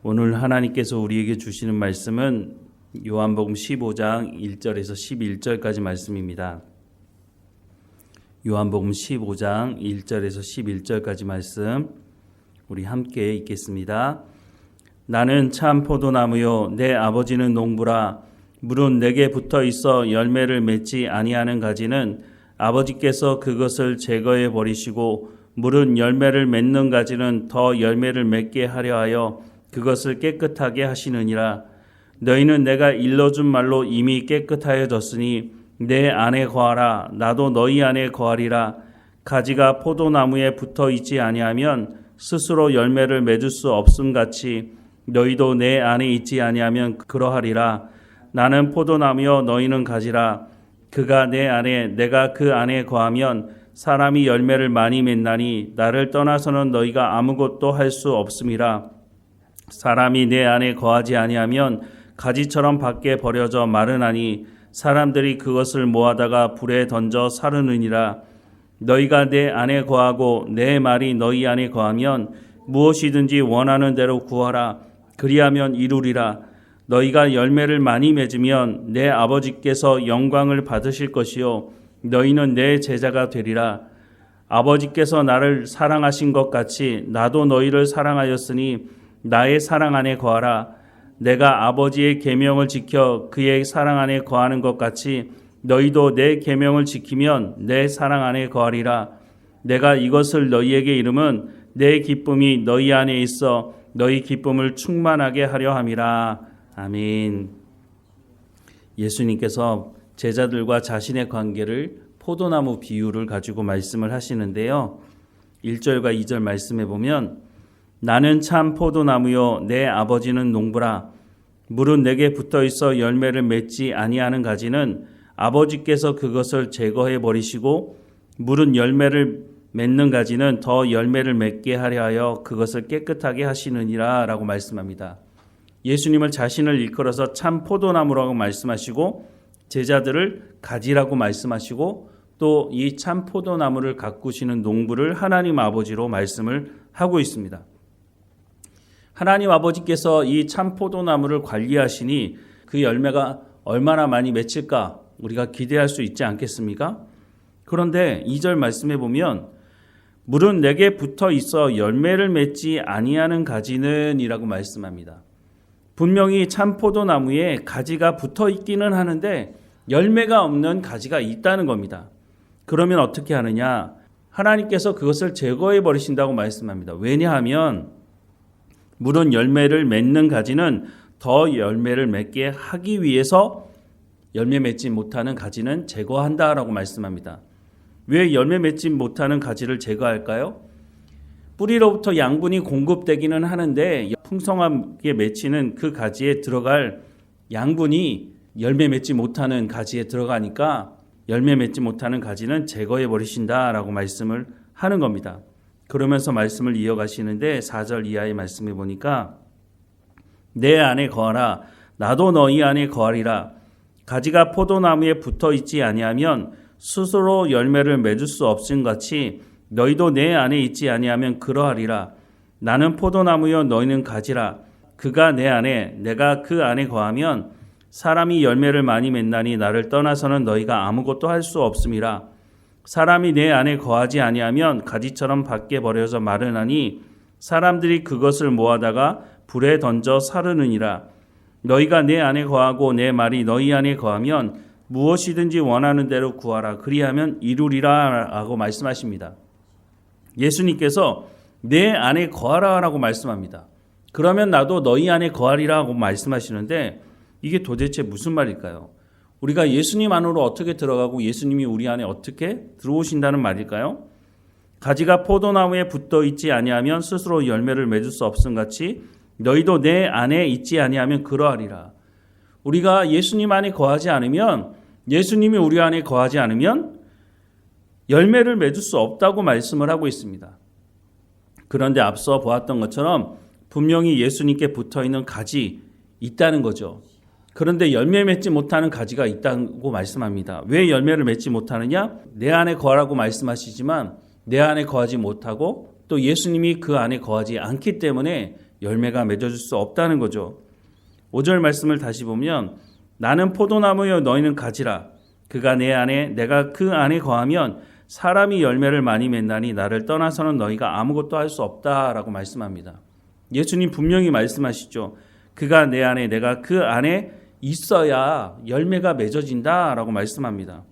오늘 하나님께서 우리에게 주시는 말씀은 요한복음 15장 1절에서 11절까지 말씀입니다. 요한복음 15장 1절에서 11절까지 말씀 우리 함께 읽겠습니다. 나는 참 포도나무요 내 아버지는 농부라. 물은 내게 붙어 있어 열매를 맺지 아니하는 가지는 아버지께서 그것을 제거해 버리시고 물은 열매를 맺는 가지는 더 열매를 맺게 하려 하여 그것을 깨끗하게 하시느니라. 너희는 내가 일러준 말로 이미 깨끗하여졌으니 내 안에 거하라. 나도 너희 안에 거하리라. 가지가 포도나무에 붙어 있지 아니하면 스스로 열매를 맺을 수 없음같이 너희도 내 안에 있지 아니하면 그러하리라. 나는 포도나무여 너희는 가지라. 그가 내 안에 내가 그 안에 거하면 사람이 열매를 많이 맺나니 나를 떠나서는 너희가 아무것도 할 수 없음이라. 사람이 내 안에 거하지 아니하면 가지처럼 밖에 버려져 마르나니 사람들이 그것을 모아다가 불에 던져 사르느니라. 너희가 내 안에 거하고 내 말이 너희 안에 거하면 무엇이든지 원하는 대로 구하라. 그리하면 이루리라. 너희가 열매를 많이 맺으면 내 아버지께서 영광을 받으실 것이요 너희는 내 제자가 되리라. 아버지께서 나를 사랑하신 것 같이 나도 너희를 사랑하였으니 나의 사랑 안에 거하라. 내가 아버지의 계명을 지켜 그의 사랑 안에 거하는 것 같이 너희도 내 계명을 지키면 내 사랑 안에 거하리라. 내가 이것을 너희에게 이름은 내 기쁨이 너희 안에 있어 너희 기쁨을 충만하게 하려 함이라. 아멘. 예수님께서 제자들과 자신의 관계를 포도나무 비유를 가지고 말씀을 하시는데요. 1절과 2절 말씀해 보면 나는 참 포도나무요 내 아버지는 농부라. 물은 내게 붙어 있어 열매를 맺지 아니하는 가지는 아버지께서 그것을 제거해 버리시고 물은 열매를 맺는 가지는 더 열매를 맺게 하려 하여 그것을 깨끗하게 하시느니라 라고 말씀합니다. 예수님을 자신을 일컬어서 참 포도나무라고 말씀하시고 제자들을 가지라고 말씀하시고 또 이 참 포도나무를 가꾸시는 농부를 하나님 아버지로 말씀을 하고 있습니다. 하나님 아버지께서 이 참 포도나무를 관리하시니 그 열매가 얼마나 많이 맺힐까 우리가 기대할 수 있지 않겠습니까? 그런데 2절 말씀해 보면 물은 내게 붙어 있어 열매를 맺지 아니하는 가지는 이라고 말씀합니다. 분명히 참 포도나무에 가지가 붙어 있기는 하는데 열매가 없는 가지가 있다는 겁니다. 그러면 어떻게 하느냐? 하나님께서 그것을 제거해 버리신다고 말씀합니다. 왜냐하면 물은 열매를 맺는 가지는 더 열매를 맺게 하기 위해서 열매 맺지 못하는 가지는 제거한다라고 말씀합니다. 왜 열매 맺지 못하는 가지를 제거할까요? 뿌리로부터 양분이 공급되기는 하는데 풍성하게 맺히는 그 가지에 들어갈 양분이 열매 맺지 못하는 가지에 들어가니까 열매 맺지 못하는 가지는 제거해 버리신다라고 말씀을 하는 겁니다. 그러면서 말씀을 이어가시는데 4절 이하의 말씀해 보니까 내 안에 거하라. 나도 너희 안에 거하리라. 가지가 포도나무에 붙어 있지 아니하면 스스로 열매를 맺을 수 없음같이 너희도 내 안에 있지 아니하면 그러하리라. 나는 포도나무여 너희는 가지라. 그가 내 안에 내가 그 안에 거하면 사람이 열매를 많이 맺나니 나를 떠나서는 너희가 아무것도 할 수 없음이라. 사람이 내 안에 거하지 아니하면 가지처럼 밖에 버려져 마르나니 사람들이 그것을 모아다가 불에 던져 사르느니라. 너희가 내 안에 거하고 내 말이 너희 안에 거하면 무엇이든지 원하는 대로 구하라. 그리하면 이루리라 라고 말씀하십니다. 예수님께서 내 안에 거하라 라고 말씀합니다. 그러면 나도 너희 안에 거하리라 하고 말씀하시는데 이게 도대체 무슨 말일까요? 우리가 예수님 안으로 어떻게 들어가고 예수님이 우리 안에 어떻게 들어오신다는 말일까요? 가지가 포도나무에 붙어 있지 아니하면 스스로 열매를 맺을 수 없음같이 너희도 내 안에 있지 아니하면 그러하리라. 우리가 예수님 안에 거하지 않으면 예수님이 우리 안에 거하지 않으면 열매를 맺을 수 없다고 말씀을 하고 있습니다. 그런데 앞서 보았던 것처럼 분명히 예수님께 붙어있는 가지 있다는 거죠. 그런데 열매 맺지 못하는 가지가 있다고 말씀합니다. 왜 열매를 맺지 못하느냐? 내 안에 거하라고 말씀하시지만 내 안에 거하지 못하고 또 예수님이 그 안에 거하지 않기 때문에 열매가 맺어질 수 없다는 거죠. 5절 말씀을 다시 보면 나는 포도나무여 너희는 가지라. 그가 내 안에 내가 그 안에 거하면 사람이 열매를 많이 맺나니 나를 떠나서는 너희가 아무것도 할 수 없다라고 말씀합니다. 예수님 분명히 말씀하시죠. 그가 내 안에 내가 그 안에 있어야 열매가 맺어진다라고 말씀합니다.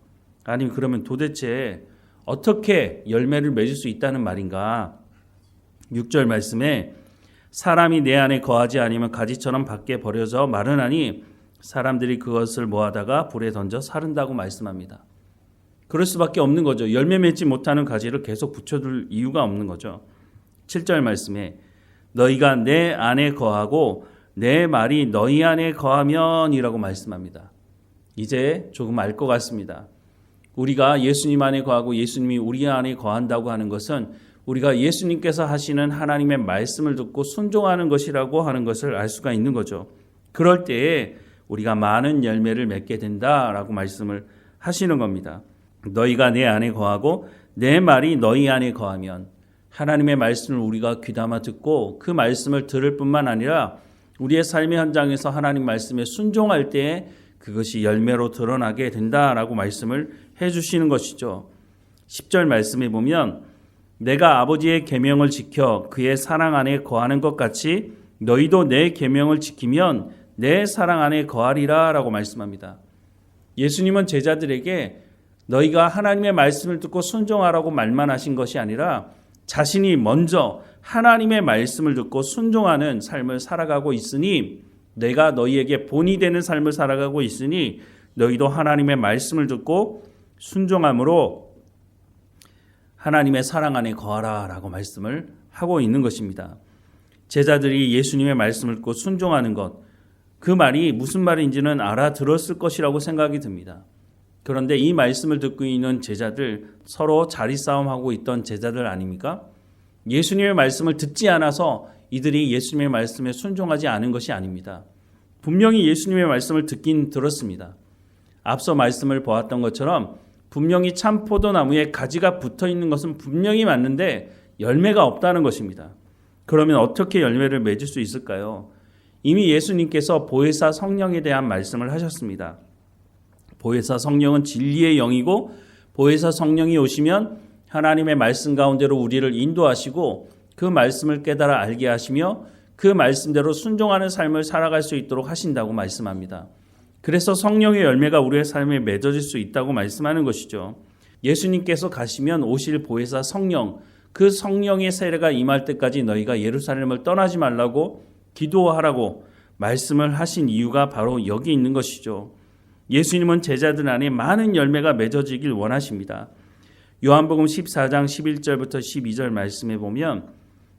아니 그러면 도대체 어떻게 열매를 맺을 수 있다는 말인가? 6절 말씀에 사람이 내 안에 거하지 아니면 가지처럼 밖에 버려져 마르나니 사람들이 그것을 모아다가 불에 던져 사른다고 말씀합니다. 그럴 수밖에 없는 거죠. 열매 맺지 못하는 가지를 계속 붙여둘 이유가 없는 거죠. 7절 말씀에 너희가 내 안에 거하고 내 말이 너희 안에 거하면 이라고 말씀합니다. 이제 조금 알 것 같습니다. 우리가 예수님 안에 거하고 예수님이 우리 안에 거한다고 하는 것은 우리가 예수님께서 하시는 하나님의 말씀을 듣고 순종하는 것이라고 하는 것을 알 수가 있는 거죠. 그럴 때에 우리가 많은 열매를 맺게 된다라고 말씀을 하시는 겁니다. 너희가 내 안에 거하고 내 말이 너희 안에 거하면 하나님의 말씀을 우리가 귀담아 듣고 그 말씀을 들을 뿐만 아니라 우리의 삶의 현장에서 하나님 말씀에 순종할 때에 그것이 열매로 드러나게 된다라고 말씀을 해주시는 것이죠. 10절 말씀에 보면 내가 아버지의 계명을 지켜 그의 사랑 안에 거하는 것 같이 너희도 내 계명을 지키면 내 사랑 안에 거하리라 라고 말씀합니다. 예수님은 제자들에게 너희가 하나님의 말씀을 듣고 순종하라고 말만 하신 것이 아니라 자신이 먼저 하나님의 말씀을 듣고 순종하는 삶을 살아가고 있으니 내가 너희에게 본이 되는 삶을 살아가고 있으니 너희도 하나님의 말씀을 듣고 순종함으로 하나님의 사랑 안에 거하라 라고 말씀을 하고 있는 것입니다. 제자들이 예수님의 말씀을 듣고 순종하는 것, 그 말이 무슨 말인지는 알아들었을 것이라고 생각이 듭니다. 그런데 이 말씀을 듣고 있는 제자들, 서로 자리싸움하고 있던 제자들 아닙니까? 예수님의 말씀을 듣지 않아서 이들이 예수님의 말씀에 순종하지 않은 것이 아닙니다. 분명히 예수님의 말씀을 듣긴 들었습니다. 앞서 말씀을 보았던 것처럼 분명히 참 포도나무에 가지가 붙어 있는 것은 분명히 맞는데 열매가 없다는 것입니다. 그러면 어떻게 열매를 맺을 수 있을까요? 이미 예수님께서 보혜사 성령에 대한 말씀을 하셨습니다. 보혜사 성령은 진리의 영이고 보혜사 성령이 오시면 하나님의 말씀 가운데로 우리를 인도하시고 그 말씀을 깨달아 알게 하시며 그 말씀대로 순종하는 삶을 살아갈 수 있도록 하신다고 말씀합니다. 그래서 성령의 열매가 우리의 삶에 맺어질 수 있다고 말씀하는 것이죠. 예수님께서 가시면 오실 보혜사 성령, 그 성령의 세례가 임할 때까지 너희가 예루살렘을 떠나지 말라고 기도하라고 말씀을 하신 이유가 바로 여기 있는 것이죠. 예수님은 제자들 안에 많은 열매가 맺어지길 원하십니다. 요한복음 14장 11절부터 12절 말씀에 보면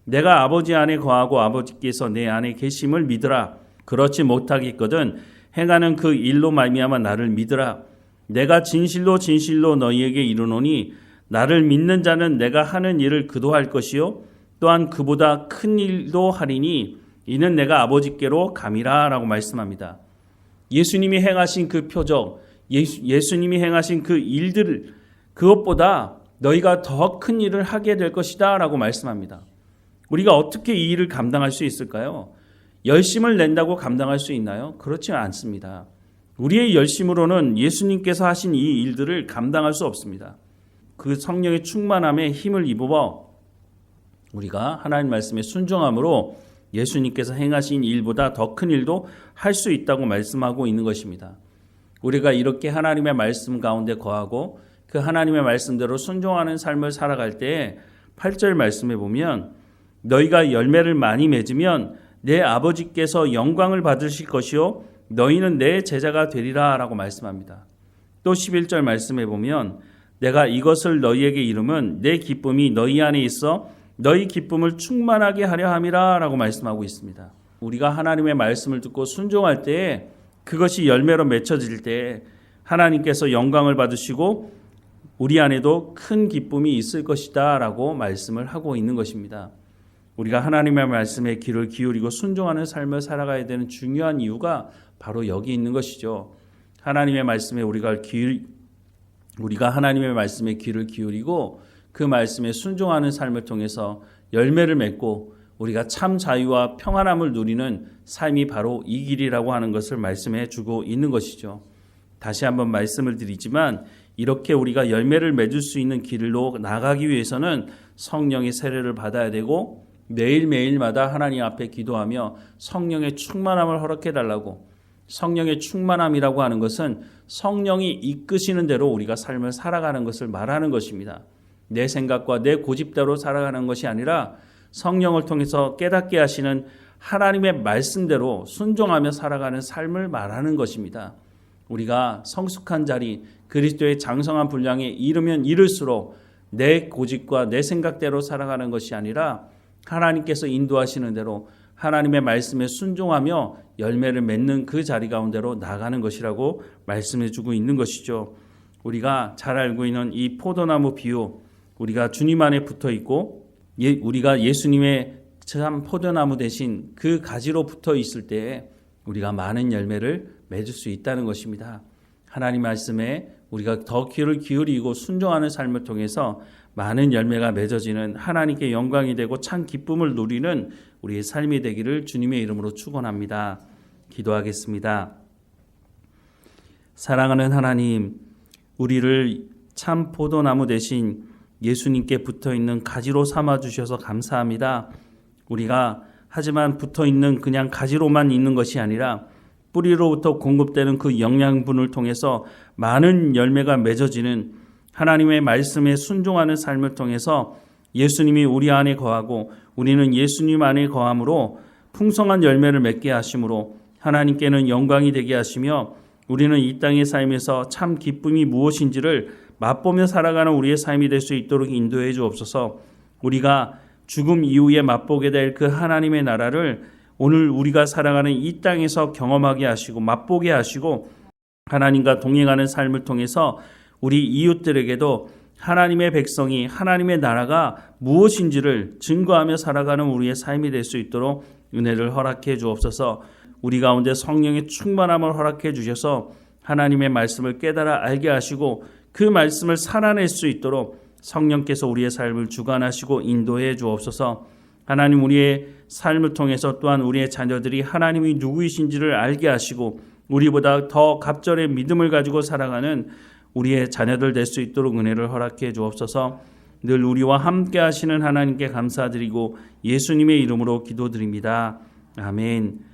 내가 아버지 안에 거하고 아버지께서 내 안에 계심을 믿으라. 그렇지 못하겠거든 행하는 그 일로 말미암아 나를 믿으라. 내가 진실로 진실로 너희에게 이르노니 나를 믿는 자는 내가 하는 일을 그도 할 것이요 또한 그보다 큰 일도 하리니 이는 내가 아버지께로 감이라 라고 말씀합니다. 예수님이 행하신 그 표적, 예수님이 행하신 그 일들, 그것보다 너희가 더 큰 일을 하게 될 것이다 라고 말씀합니다. 우리가 어떻게 이 일을 감당할 수 있을까요? 열심을 낸다고 감당할 수 있나요? 그렇지 않습니다. 우리의 열심으로는 예수님께서 하신 이 일들을 감당할 수 없습니다. 그 성령의 충만함에 힘을 입어 우리가 하나님 말씀에 순종함으로 예수님께서 행하신 일보다 더 큰 일도 할 수 있다고 말씀하고 있는 것입니다. 우리가 이렇게 하나님의 말씀 가운데 거하고 그 하나님의 말씀대로 순종하는 삶을 살아갈 때 8절 말씀에 보면 너희가 열매를 많이 맺으면 내 아버지께서 영광을 받으실 것이요 너희는 내 제자가 되리라 라고 말씀합니다. 또 11절 말씀에 보면 내가 이것을 너희에게 이름은 내 기쁨이 너희 안에 있어 너희 기쁨을 충만하게 하려 함이라 라고 말씀하고 있습니다. 우리가 하나님의 말씀을 듣고 순종할 때 그것이 열매로 맺혀질 때 하나님께서 영광을 받으시고 우리 안에도 큰 기쁨이 있을 것이다 라고 말씀을 하고 있는 것입니다. 우리가 하나님의 말씀에 귀를 기울이고 순종하는 삶을 살아가야 되는 중요한 이유가 바로 여기 있는 것이죠. 하나님의 말씀에 우리가 하나님의 말씀에 귀를 기울이고 그 말씀에 순종하는 삶을 통해서 열매를 맺고 우리가 참 자유와 평안함을 누리는 삶이 바로 이 길이라고 하는 것을 말씀해 주고 있는 것이죠. 다시 한번 말씀을 드리지만 이렇게 우리가 열매를 맺을 수 있는 길로 나가기 위해서는 성령의 세례를 받아야 되고 매일매일마다 하나님 앞에 기도하며 성령의 충만함을 허락해 달라고. 성령의 충만함이라고 하는 것은 성령이 이끄시는 대로 우리가 삶을 살아가는 것을 말하는 것입니다. 내 생각과 내 고집대로 살아가는 것이 아니라 성령을 통해서 깨닫게 하시는 하나님의 말씀대로 순종하며 살아가는 삶을 말하는 것입니다. 우리가 성숙한 자리, 그리스도의 장성한 분량에 이르면 이를수록 내 고집과 내 생각대로 살아가는 것이 아니라 하나님께서 인도하시는 대로 하나님의 말씀에 순종하며 열매를 맺는 그 자리 가운데로 나가는 것이라고 말씀해 주고 있는 것이죠. 우리가 잘 알고 있는 이 포도나무 비유, 우리가 주님 안에 붙어 있고 우리가 예수님의 참 포도나무 대신 그 가지로 붙어 있을 때에 우리가 많은 열매를 맺을 수 있다는 것입니다. 하나님 말씀에 우리가 더 귀를 기울이고 순종하는 삶을 통해서 많은 열매가 맺어지는 하나님께 영광이 되고 참 기쁨을 누리는 우리의 삶이 되기를 주님의 이름으로 축원합니다. 기도하겠습니다. 사랑하는 하나님, 우리를 참 포도나무 대신 예수님께 붙어있는 가지로 삼아주셔서 감사합니다. 우리가 하지만 붙어있는 그냥 가지로만 있는 것이 아니라 뿌리로부터 공급되는 그 영양분을 통해서 많은 열매가 맺어지는 하나님의 말씀에 순종하는 삶을 통해서 예수님이 우리 안에 거하고 우리는 예수님 안에 거함으로 풍성한 열매를 맺게 하심으로 하나님께는 영광이 되게 하시며 우리는 이 땅의 삶에서 참 기쁨이 무엇인지를 맛보며 살아가는 우리의 삶이 될 수 있도록 인도해 주옵소서. 우리가 죽음 이후에 맛보게 될 그 하나님의 나라를 오늘 우리가 살아가는 이 땅에서 경험하게 하시고 맛보게 하시고 하나님과 동행하는 삶을 통해서 우리 이웃들에게도 하나님의 백성이 하나님의 나라가 무엇인지를 증거하며 살아가는 우리의 삶이 될 수 있도록 은혜를 허락해 주옵소서. 우리 가운데 성령의 충만함을 허락해 주셔서 하나님의 말씀을 깨달아 알게 하시고 그 말씀을 살아낼 수 있도록 성령께서 우리의 삶을 주관하시고 인도해 주옵소서. 하나님, 우리의 삶을 통해서 또한 우리의 자녀들이 하나님이 누구이신지를 알게 하시고 우리보다 더 갑절의 믿음을 가지고 살아가는 우리의 자녀들 될 수 있도록 은혜를 허락해 주옵소서. 늘 우리와 함께 하시는 하나님께 감사드리고 예수님의 이름으로 기도드립니다. 아멘.